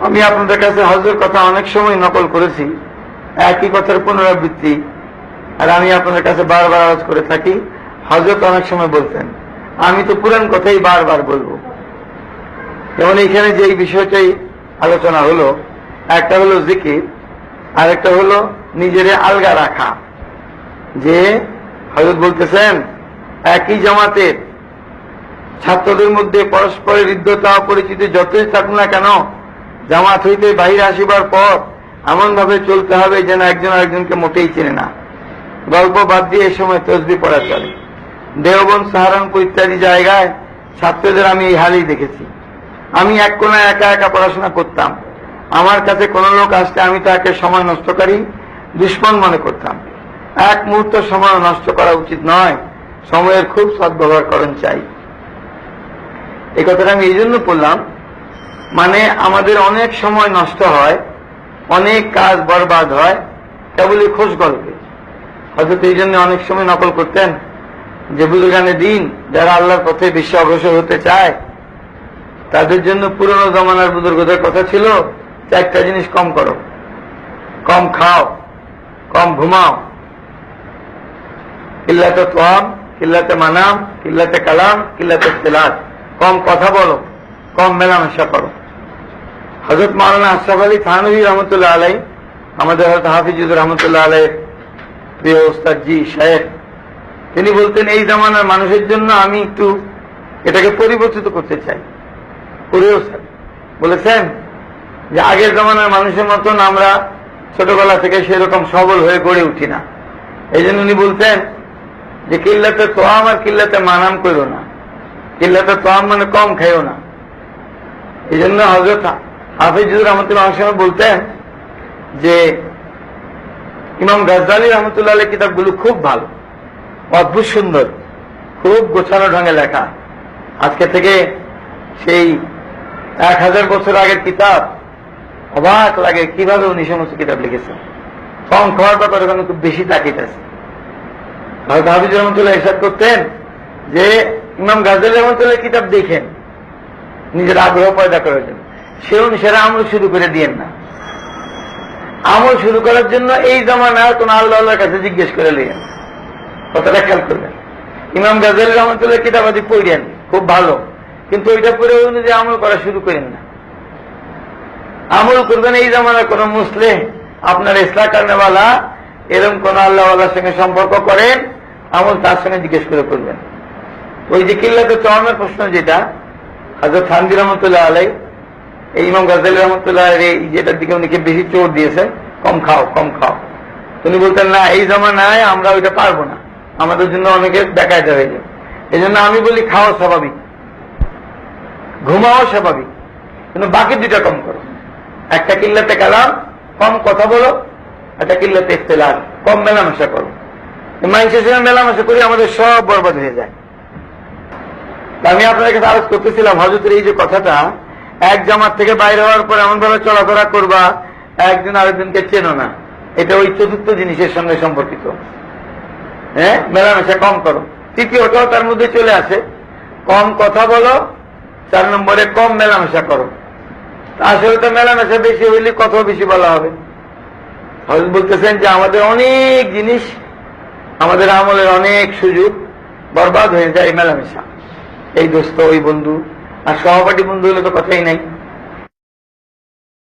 আমি আপনাদের কাছে হজের কথা অনেক সময় নকল করেছি, একই কথার পুনরাবৃত্তি, আর আমি আপনাদের কাছে বারবার আওয়াজ করে থাকি। হজরত অনেক সময় বলতেন, আমি তো পুরান কথাই বারবার বলবো। যেমন এখানে যে বিষয়টাই আলোচনা হলো, একটা হলো জিকির, আর একটা হলো নিজের আলগা রাখা। যে হযরত বলতেছেন, একই জামাতের ছাত্রদের মধ্যে পরস্পরের হৃদ্যতা অপরিচিতি যতই থাকুক না কেন, জামাত হইতে বাহিরে আসিবার পর এমন ভাবে চলতে হবে যেন একজন আরেকজনকে মোটেই চেনে না। গল্প বাদ দিয়ে এই সময় তসবিহ পড়া চলে। দেওবন্দ, সাহারানপুর ইত্যাদি জায়গায় ছাত্রদের আমি এই হালই দেখেছি। আমি এক কোনায় একা একা পড়াশোনা করতাম। আমার কাছে কোন লোক আসলে আমি তাকে সময় নষ্টকারী, দুশ্মন মনে করতাম। এক মুহূর্ত সময় নষ্ট করা উচিত নয়, সময়ের খুব সদ্ব্যবহার করেন চাই। এই কথাটা আমি এই জন্য বললাম, মানে আমাদের অনেক সময় নষ্ট হয়, অনেক কাজ বরবাদ হয় কেবলই খোশ গল্পে। হয়তো এই জন্য অনেক সময় নকল করতেন যে বুজুর্গানে দিন যারা আল্লাহর পথে বেশি অগ্রসর হতে চায় তাদের জন্য পুরনো জমানার বুজুর্গদের কথা ছিল, চারটা জিনিস কম করো, কম খাও, কম ঘুমাও, কিল্লাতে তোয়াম, কিল্লাতে মানাম, কিল্লাতে কালাম, কিল্লাতে ইখতিলাত, কম কথা বলো, কম মেলামেশা করো। হযরত মাওলানা আশরাফ আলী থানভী রহমতুল্লাহ আলাই, আমাদের হযরত হাফিজুর রহমতুল্লাহ আলাই প্রিয় উস্তাদ জি শায়েখ, তিনি বলতেন, এই জামানার মানুষের জন্য আমি একটু এটাকে পরিবর্তিত করতে চাই। বলেছেন যে আগের জামানার মানুষের মতন আমরা ছোটবেলা থেকে সেরকম সবল হয়ে গড়ে উঠি না। এই জন্য উনি বলতেন যে কিল্লাতে তোয়াম আর কিল্লাতে মানাম করো না। কিল্লাতে তোয়াম মানে কম খাইও না। এই জন্য হযরত হাফিজুর রহমতুল্লাহ বলতেন যে ইমাম গাজ্জালী রহমতুল্লাহ আলাইহির কিতাবগুলো খুব ভালো, অদ্ভুত সুন্দর, খুব গোছানো ঢঙে লেখা। আজকে থেকে সেই 1000 বছর আগের কিতাব, অবাক লাগে কিভাবে উনি সমস্ত কিতাব লিখেছেন। কম খাওয়ার ব্যাপারে ওখানে খুব বেশি তাকিদ আছে। হয়তো হাফিজ রহমতুল্লাহ ইরশাদ করতেন যে ইমাম গাজ্জালী রহমতুল্লাহ কিতাব দেখেন নিজের আগ্রহ পয়দা করার জন্য, সে অনুসারে আমল শুরু করে দিয়েন না। আমল শুরু করার জন্য এই জামানায় কোন আল্লাহর কাছে জিজ্ঞেস করে নিলেন, কথাটা খেয়াল করবেন। ইমাম গাজ্জালী রহমতুল্লাহ কিতাব আদি পড়েন, খুব ভালো, কিন্তু ওইটা পড়ে অনুযায়ী আমল করা শুরু করেন না। আমল করবেন এই জামানায় কোন মুসলিম আপনার ইসলাহ কারণেওয়ালা এরকম কোন আল্লাহওয়ালার সঙ্গে সম্পর্ক করেন, আমল তার সঙ্গে জিজ্ঞেস করে করবেন। ওই যে কিল্লাতে তোয়ামের প্রশ্ন যেটা হযরত থানভী রহমতুল্লাহ আলাই এই ইমাম গাজ্জালী রহমতুল্লাহ যেটার দিকে উনিকে বেশি জোর দিয়েছেন, কম খাও, কম খাও। উনি বলতেন না, এই জামানায় আমরা ওইটা পারবো না, আমাদের জন্য অনেকে বেকায়দা হয়ে যায়। এই জন্য আমি বলি খাওয়া স্বাভাবিক, ঘুমাও স্বাভাবিক, কিন্তু বাকি দুইটা কম করো। একটা কিল্লাতে কালাম, কম কথা বলো, একটা কিল্লাতে ইখতিলাত, কম মেলামেশা করো। মানুষের সঙ্গে মেলামেশা করি আমাদের সব বরবাদ হয়ে যায়। আমি আপনাদের কাছে আলোচ করতেছিলাম হযরতের এই যে কথাটা, এক জামাত থেকে বাইরে হওয়ার পর এমন ভাবে চলাফেরা করবা একজন আরেকজনকে চেনো না, এটা ওই চতুর্থ জিনিসের সঙ্গে সম্পর্কিত। হ্যাঁ, মেলামেশা কম করো। তৃতীয়টাও তার মধ্যে চলে আসে, কম কথা বলো। 4 নম্বরে কম মেলামেশা করো। আসলে তো মেলামেশা বেশি হইলে কথাও বেশি বলা হবে। হযরত বলতেছেন যে আমাদের অনেক জিনিস, আমাদের আমলের অনেক সুযোগ বরবাদ হয়ে যায় মেলামেশা। এই দোস্ত, ওই বন্ধু, আর সহপাঠী বন্ধু হলে তো কথাই নাই।